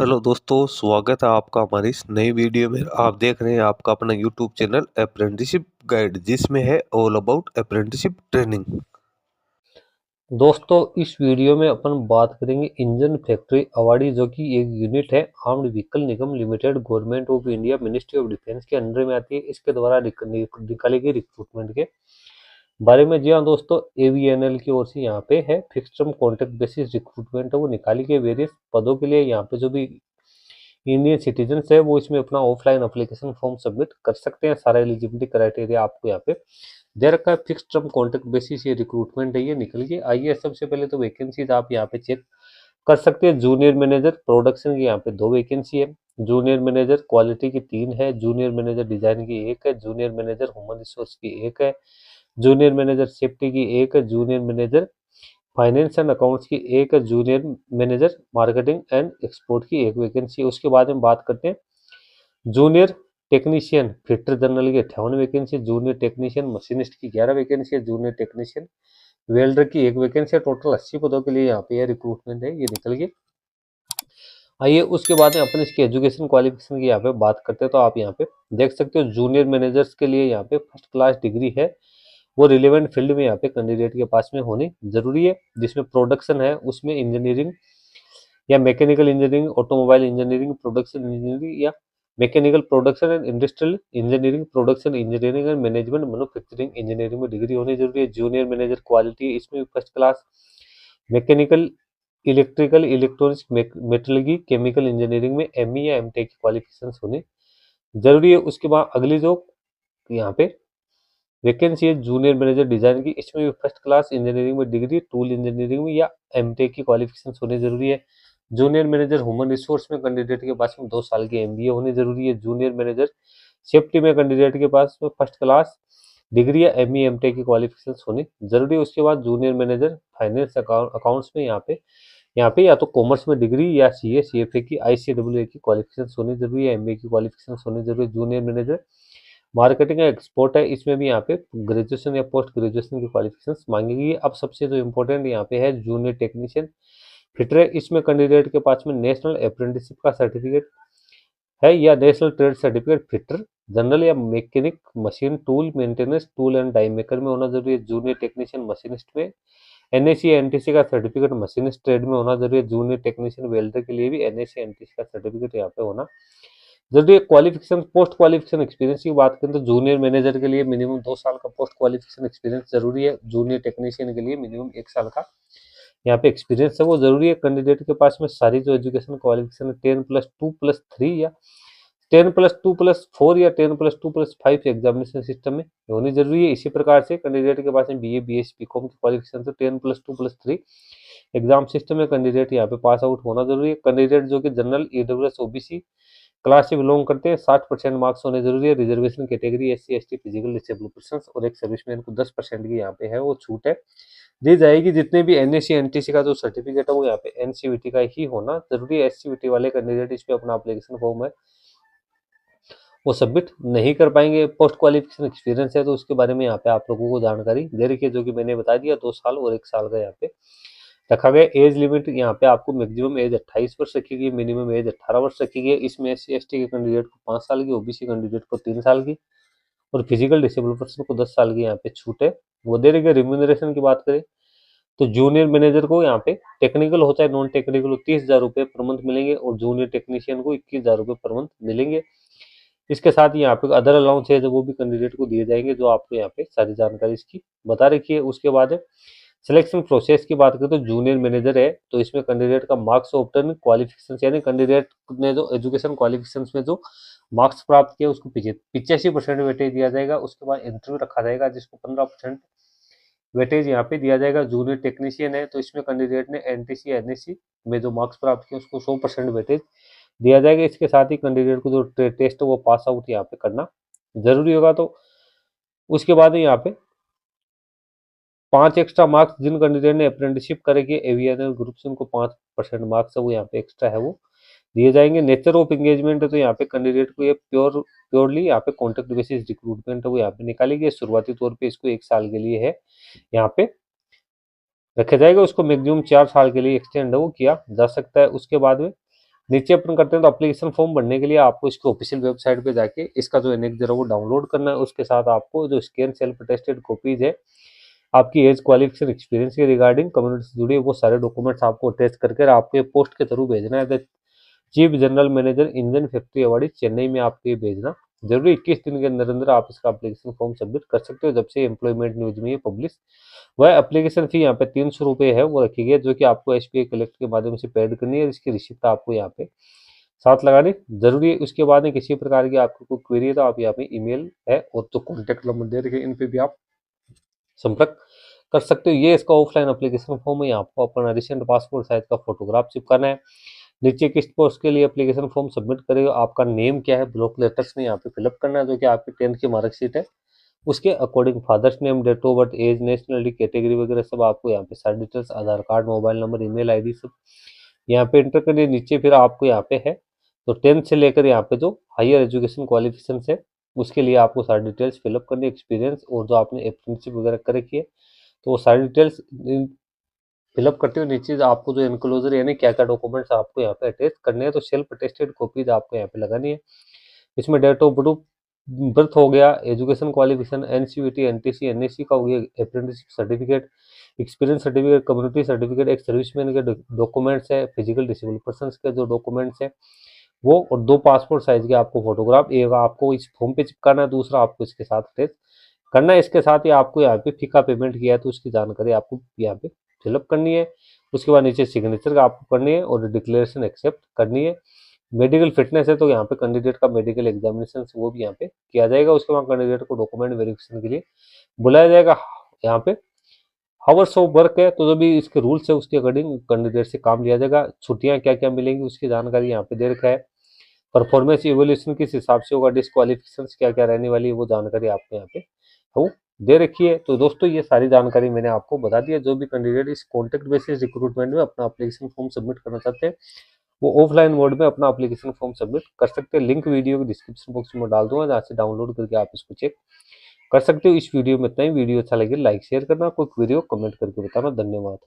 Hello दोस्तों, स्वागत है आपका हमारी इस नई वीडियो में। आप देख रहे हैं आपका अपना यूट्यूब चैनल अप्रेंटिसशिप गाइड, जिसमें है ऑल अबाउट अप्रेंटिसशिप ट्रेनिंग। दोस्तों इस वीडियो में अपन बात करेंगे इंजन फैक्ट्री अवार्डी, जो कि एक यूनिट है armed vehicle Nigam limited, government of India, ministry of defence के अंडर में आती है। इसके द्वारा निकाली गई रिक्रूटमेंट के बारे में। जी हाँ दोस्तों, एवीएनएल की ओर से यहाँ पे है fix term contract basis recruitment है, वो निकाली गई वेरियस पदों के लिए। यहाँ पे जो भी इंडियन सिटीजन है वो इसमें अपना ऑफलाइन एप्लीकेशन फॉर्म सबमिट कर सकते हैं। सारा एलिजिबिलिटी क्राइटेरिया आपको यहाँ पे दे रखा है। फिक्स टर्म कॉन्ट्रैक्ट बेसिस ये रिक्रूटमेंट है, ये निकल के आइए। सबसे पहले तो वैकेंसीज आप यहाँ पे चेक कर सकते हैं। जूनियर मैनेजर प्रोडक्शन की यहाँ पे 2 वैकेंसी है, जूनियर मैनेजर क्वालिटी की 3 है, जूनियर मैनेजर डिजाइन की 1 है, जूनियर मैनेजर ह्यूमन रिसोर्स की 1 है, जूनियर मैनेजर सेफ्टी की 1 है, junior manager finance and accounts की 1 है, junior manager marketing and export की 1 वैकेंसी है। उसके बाद हम बात करते हैं जूनियर टेक्नीशियन फिटर जनरल की 58 वैकेंसी, जूनियर टेक्नीशियन मशीनिस्ट की 11 वैकेंसी है, जूनियर टेक्नीशियन वेल्डर की 1 वैकेंसी है। टोटल 80 पदों के लिए यहाँ पे यह रिक्रूटमेंट है, ये निकल गई। आइए उसके बाद में अपन इसकी एजुकेशन क्वालिफिकेशन की यहाँ पे बात करते हैं। तो आप यहाँ पे देख सकते हो जूनियर मैनेजर्स के लिए यहाँ पे फर्स्ट क्लास डिग्री है, वो रिलेवेंट फील्ड में यहाँ पे कैंडिडेट के पास में होनी जरूरी है। जिसमें प्रोडक्शन है उसमें इंजीनियरिंग या mechanical engineering, automobile engineering, production engineering या mechanical production and industrial engineering, production engineering and management manufacturing engineering में डिग्री होनी जरूरी है। जूनियर मैनेजर क्वालिटी इसमें first class mechanical, electrical, electronics, metallurgy, chemical engineering में एमई या MTech की क्वालिफिकेशन होनी जरूरी है। उसके बाद अगली जो यहाँ पे वैकेंसी है जूनियर मैनेजर डिजाइन की, इसमें भी फर्स्ट क्लास इंजीनियरिंग में डिग्री, टूल इंजीनियरिंग में या एमटेक की क्वालिफिकेशन होनी जरूरी है। जूनियर मैनेजर ह्यूमन रिसोर्स में कैंडिडेट के पास में 2 साल की एमबीए होनी जरूरी है। जूनियर मैनेजर सेफ्टी में कैंडिडेट के पास में फर्स्ट क्लास डिग्री या एमई एमटेक की क्वालिफिकेशन होनी जरूरी है। उसके बाद जूनियर मैनेजर फाइनेंस अकाउंट्स में यहाँ पे या तो कॉमर्स में डिग्री या सीए सीएफए की आईसीडब्ल्यूए की क्वालिफिकेशन होनी जरूरी है, एमबीए की क्वालिफिकेशन होनी जरूरी है। जूनियर मैनेजर मार्केटिंग या एक्सपोर्ट है, इसमें भी यहाँ पे ग्रेजुएशन या पोस्ट ग्रेजुएशन की क्वालिफिकेशन मांगेगी। अब सबसे जो इम्पोर्टेंट यहाँ पे है जूनियर टेक्नीशियन फिटर है, इसमें कैंडिडेट के पास में नेशनल अप्रेंटिसशिप का सर्टिफिकेट है या national trade certificate fitter general या mechanic machine tool maintenance tool and die maker में होना जरूरी है। जूनियर टेक्नीशियन मशीनिस्ट में एनएसी एनटीसी का सर्टिफिकेट मशीनिस्ट ट्रेड में होना जरूरी है। जूनियर टेक्नीशियन वेल्डर के लिए भी एनएसी एनटीसी का सर्टिफिकेट यहाँ पे होना जरूरी। क्वालिफिकेशन पोस्ट क्वालिफिकेशन एक्सपीरियंस की बात करें तो जूनियर मैनेजर के लिए मिनिमम 2 साल का पोस्ट क्वालिफिकेशन एक्सपीरियंस जरूरी है। जूनियर टेक्नीशियन के लिए मिनिमम 1 साल का यहाँ पे एक्सपीरियंस है वो जरूरी है। कैंडिडेट के पास में सारी जो एजुकेशन क्वालिफिकेशन है 10+2+3 या 10+2+4 या 10+2+5 एग्जामिनेशन सिस्टम में होनी जरूरी है। इसी प्रकार से कैंडिडेट के पास में बीए बीएस बीकॉम की क्वालिफिकेशन तो 10+2+3 एग्जाम सिस्टम में कैंडिडेट यहाँ पे पास आउट होना जरूरी है। कैंडिडेट जो कि जनरल ईडब्ल्यूएस ओबीसी क्लास से बिलोंग करते हैं 60% मार्क्स होने जरूरी है। Reservation category SC ST physical disable person और एक सर्विसमैन को 10% की यहाँ पे है वो छूट है दी जाएगी। जितने भी एनएससी एनटीसी का जो सर्टिफिकेट है वो यहाँ पे एनसीवीटी का ही होना जरूरी है। एससीवीटी वाले कैंडिडेट इस पे अपना एप्लीकेशन फॉर्म है वो सबमिट नहीं कर पाएंगे। पोस्ट क्वालिफिकेशन एक्सपीरियंस है तो उसके बारे में यहाँ पे आप लोगों को जानकारी दे रखी है, जो कि मैंने बता दिया 2 साल और 1 साल का यहाँ पे रखा गया। एज लिमिट यहाँ पे आपको मैक्सिमम एज 28 वर्ष रखी गई, मिनिमम एज 18 वर्ष रखी गई। इसमें एससी एसटी के कैंडिडेट को 5 साल की, ओबीसी कैंडिडेट को 3 साल की और फिजिकल डिसेबल पर्सन को 10 साल की यहाँ पे छूट है वो दे रही है। रिम्यूनरेशन की बात करें तो जूनियर मैनेजर को यहाँ पे टेक्निकल हो चाहे नॉन टेक्निकल हो 30,000 रुपये पर मंथ मिलेंगे और जूनियर टेक्नीशियन को 21,000 रुपये पर मंथ मिलेंगे। इसके साथ ही यहाँ पे अदर अलाउंस है जो वो भी कैंडिडेट को दिए जाएंगे, जो आपको यहाँ पे सारी जानकारी इसकी बता रखी है। उसके बाद है सिलेक्शन प्रोसेस की बात करें तो जूनियर मैनेजर है तो इसमें कैंडिडेट का मार्क्स ऑप्टन क्वालिफिकेशन यानी कैंडिडेट ने जो एजुकेशन क्वालिफिकेशन में जो मार्क्स प्राप्त किया उसको 85% वेटेज दिया जाएगा। उसके बाद इंटरव्यू रखा जाएगा जिसको 15% वेटेज यहाँ पे दिया जाएगा। जूनियर टेक्नीशियन है तो इसमें कैंडिडेट ने एनटीसी एनएससी में जो मार्क्स प्राप्त किया उसको 100% वेटेज दिया जाएगा। इसके साथ ही कैंडिडेट को जो टेस्ट है वो पास आउट यहाँ पे करना जरूरी होगा। तो उसके बाद यहाँ पे 5 एक्स्ट्रा मार्क्स जिन कैंडिडेट ने अप्रेंटिसशिप करेंगे एवीएनएल ग्रुप से उनको 5% मार्क्स है वो यहाँ पे एक्स्ट्रा है वो दिए जाएंगे। नेचर ऑफ एंगेजमेंट है तो यहाँ पे कैंडिडेट को ये प्योरली यहाँ पे कॉन्ट्रैक्ट बेसिस रिक्रूटमेंट है वो यहाँ पे निकाली गई। शुरुआती तौर पे इसको 1 साल के लिए है यहाँ पे रखा जाएगा, उसको मैक्सिमम 4 साल के लिए एक्सटेंड है वो किया जा सकता है। उसके बाद में नीचे अपन करते हैं तो एप्लीकेशन फॉर्म भरने के लिए आपको इसके ऑफिशियल वेबसाइट पे जाके इसका जो एनेक्स जरा वो डाउनलोड करना है। उसके साथ आपको जो स्कैन सेल्फ अटेस्टेड कॉपीज है आपकी एज, क्वालिफिकेशन, एक्सपीरियंस के रिगार्डिंग कम्युनिटी से जुड़ी वो सारे डॉक्यूमेंट्स आपको अटैच करके आपके पोस्ट के थ्रू भेजना है। Chief general manager engine factory Avadi Chennai में आपको ये भेजना जरूरी। 21 दिन के अंदर अंदर आप इसका एप्लीकेशन फॉर्म सबमिट कर सकते हो जब से एम्प्लॉयमेंट न्यूज में ये पब्लिश। वह एप्लीकेशन फी यहाँ पे 300 रुपये है वो रखी गई है, जो कि आपको SBI कलेक्ट के माध्यम से पेड करनी है। इसकी रिसिप्ट आपको यहाँ पे साथ लगानी जरूरी है। उसके बाद में किसी प्रकार की आपको कोई क्वेरी है तो आप यहाँ पे ईमेल है और तो कॉन्टेक्ट नंबर दे रखे इन पे भी आप संपर्क कर सकते हो। ये इसका ऑफलाइन एप्लीकेशन फॉर्म है। आपको अपना रिसेंट पासपोर्ट साइज का फोटोग्राफ चिपकाना है। नीचे किस पोस्ट के लिए एप्लीकेशन फॉर्म सबमिट करेगा, आपका नेम क्या है ब्लॉक लेटर्स में यहाँ पे फिलअप करना है, जो कि आपकी 10th की मार्कशीट है उसके according. Father's name, date of birth, age, nationality, category वगैरह सब आपको यहाँ पे सारी details, Aadhaar card, mobile number, email ID सब यहाँ पे एंटर करिए। नीचे फिर आपको यहाँ पे है तो 10th से लेकर यहाँ पे जो हायर एजुकेशन क्वालिफिकेशन है उसके लिए आपको सारी डिटेल्स फिलअप करनी है। एक्सपीरियंस और जो आपने अप्रेंटिसशिप वगैरह कर रखी है तो वो सारी डिटेल्स फिलअप करते हो। नीचे आपको जो एनक्लोजर यानी क्या क्या डॉक्यूमेंट्स आपको यहाँ पे अटैच करने हैं तो सेल्फ अटेस्टेड कॉपीज आपको यहाँ पे लगानी है। इसमें डेट ऑफ बर्थ हो गया, education qualification, NCVT, NTC, NSC का हो गया, apprenticeship certificate, experience certificate, community certificate, एक सर्विसमैन के डॉक्यूमेंट्स है, फिजिकल डिसेबल पर्सन के जो डॉक्यूमेंट्स है वो, और 2 पासपोर्ट साइज के आपको फोटोग्राफ, एक आपको इस फॉर्म पे चिपकाना है, दूसरा आपको इसके साथ अटैच करना है। इसके साथ ही आपको यहाँ पे फी का पेमेंट किया है तो उसकी जानकारी आपको यहाँ पे फिलअप करनी है। उसके बाद नीचे सिग्नेचर का आपको करनी है और डिक्लेरेशन एक्सेप्ट करनी है। मेडिकल फिटनेस है तो यहाँ पे कैंडिडेट का मेडिकल एग्जामिनेशन वो भी यहाँ पे किया जाएगा। उसके बाद कैंडिडेट को डॉक्यूमेंट वेरिफिकेशन के लिए बुलाया जाएगा। यहाँ पे हावर्स ऑफ वर्क है तो जो भी इसके रूल्स है उसके अकॉर्डिंग कैंडिडेट से काम लिया जाएगा। छुट्टियां क्या क्या मिलेंगी उसकी जानकारी यहाँ पे दे रखा है। परफॉर्मेंस इवोल्यूशन किस हिसाब से होगा, डिस्क्वालिफिकेशन क्या क्या रहने वाली है वो जानकारी आपको यहाँ पे वो दे रखी है। तो दोस्तों ये सारी जानकारी मैंने आपको बता दी है। जो भी कैंडिडेट इस कॉन्ट्रैक्ट बेसिस रिक्रूटमेंट में अपना एप्लीकेशन फॉर्म सबमिट करना चाहते हैं वो ऑफलाइन मोड में अपना एप्लीकेशन फॉर्म सबमिट कर सकते हैं। लिंक वीडियो के डिस्क्रिप्शन बॉक्स में डाल दूंगा जहाँ से डाउनलोड करके आप इसको चेक कर सकते हो। इस वीडियो में इतना ही। वीडियो अच्छा लगे लाइक शेयर करना, कोई वीडियो कमेंट करके बताना। धन्यवाद।